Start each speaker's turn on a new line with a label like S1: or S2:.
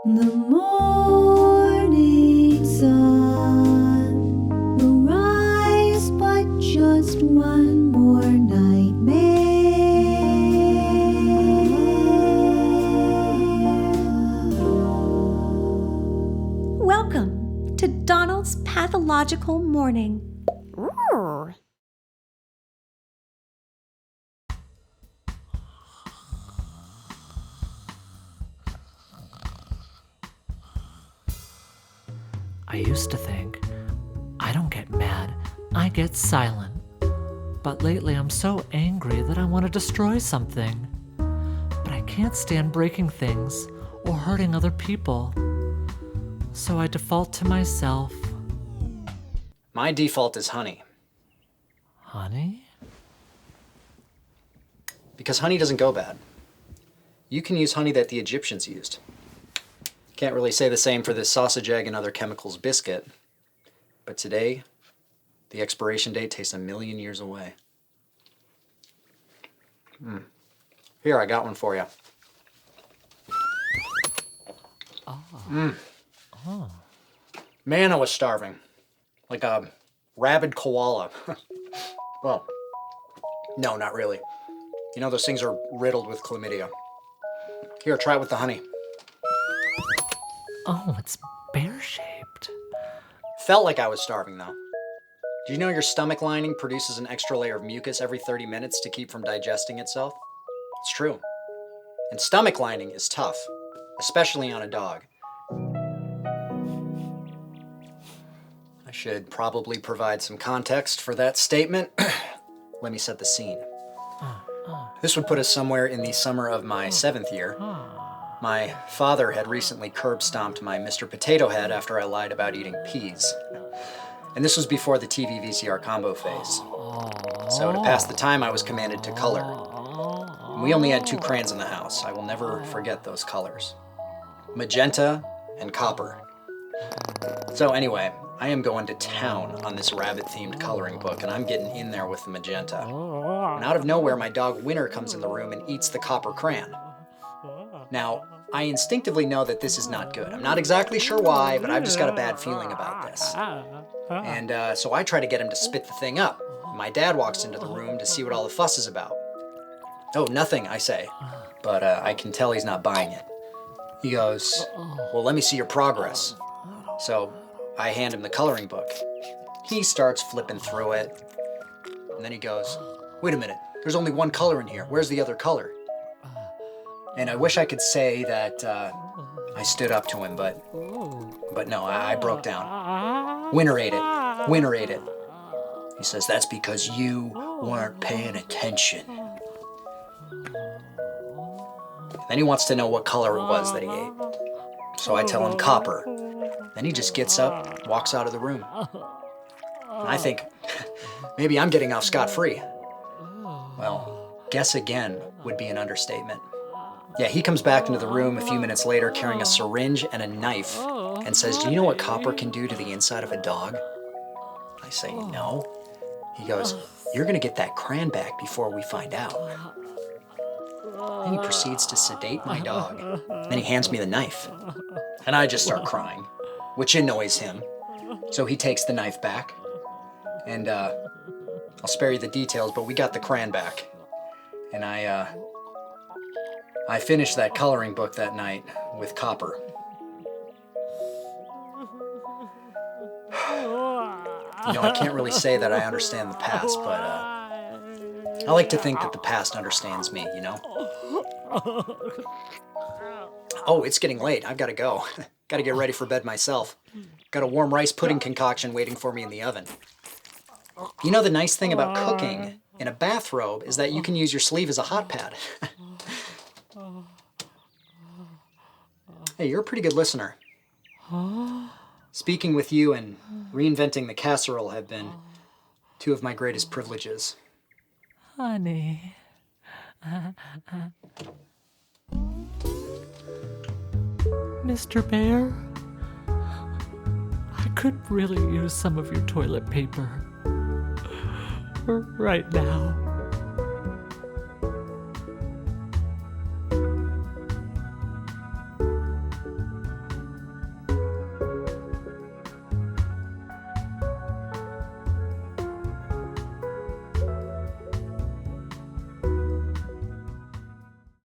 S1: The morning sun will rise, but just one more nightmare. Welcome to Donald's Pathological Morning.
S2: I used to think, I don't get mad, I get silent. But lately I'm so angry that I want to destroy something. But I can't stand breaking things or hurting other people. So I default to myself.
S3: My default is honey.
S2: Honey?
S3: Because honey doesn't go bad. You can use honey that the Egyptians used. Can't really say the same for this sausage, egg, and other chemicals biscuit. But today, the expiration date tastes 1,000,000 years away. Here, I got one for you. Man, I was starving. Like a rabid koala. Well, no, not really. You know, those things are riddled with chlamydia. Here, try it with the honey.
S2: Oh, it's bear-shaped.
S3: Felt like I was starving, though. Do you know your stomach lining produces an extra layer of mucus every 30 minutes to keep from digesting itself? It's true. And stomach lining is tough, especially on a dog. I should probably provide some context for that statement. Let me set the scene. This would put us somewhere in the summer of my 7th year. My father had recently curb-stomped my Mr. Potato Head after I lied about eating peas. And this was before the TV VCR combo phase. So to pass the time, I was commanded to color. And we only had 2 crayons in the house. I will never forget those colors. Magenta and copper. So anyway, I am going to town on this rabbit-themed coloring book, and I'm getting in there with the magenta. And out of nowhere, my dog Winner comes in the room and eats the copper crayon. Now, I instinctively know that this is not good. I'm not exactly sure why, but I've just got a bad feeling about this. And so I try to get him to spit the thing up. My dad walks into the room to see what all the fuss is about. Oh, nothing, I say. But I can tell he's not buying it. He goes, well, let me see your progress. So I hand him the coloring book. He starts flipping through it. And then he goes, wait a minute, there's only one color in here. Where's the other color? And I wish I could say that I stood up to him, but no, I broke down. Winner ate it. Winner ate it. He says, that's because you weren't paying attention. Then he wants to know what color it was that he ate. So I tell him copper. Then he just gets up, walks out of the room. And I think, maybe I'm getting off scot-free. Well, guess again would be an understatement. Yeah, he comes back into the room a few minutes later carrying a syringe and a knife and says, do you know what copper can do to the inside of a dog? I say, no. He goes, you're gonna get that crayon back before we find out. Then he proceeds to sedate my dog. Then he hands me the knife. And I just start crying, which annoys him. So he takes the knife back. And I'll spare you the details, but we got the crayon back. And I finished that coloring book that night with copper. You know, I can't really say that I understand the past, but I like to think that the past understands me, you know? Oh, it's getting late. I've got to go. Got to get ready for bed myself. Got a warm rice pudding concoction waiting for me in the oven. You know, the nice thing about cooking in a bathrobe is that you can use your sleeve as a hot pad. Hey, you're a pretty good listener. Speaking with you and reinventing the casserole have been 2 of my greatest privileges.
S2: Honey. Mr. Bear, I could really use some of your toilet paper right now.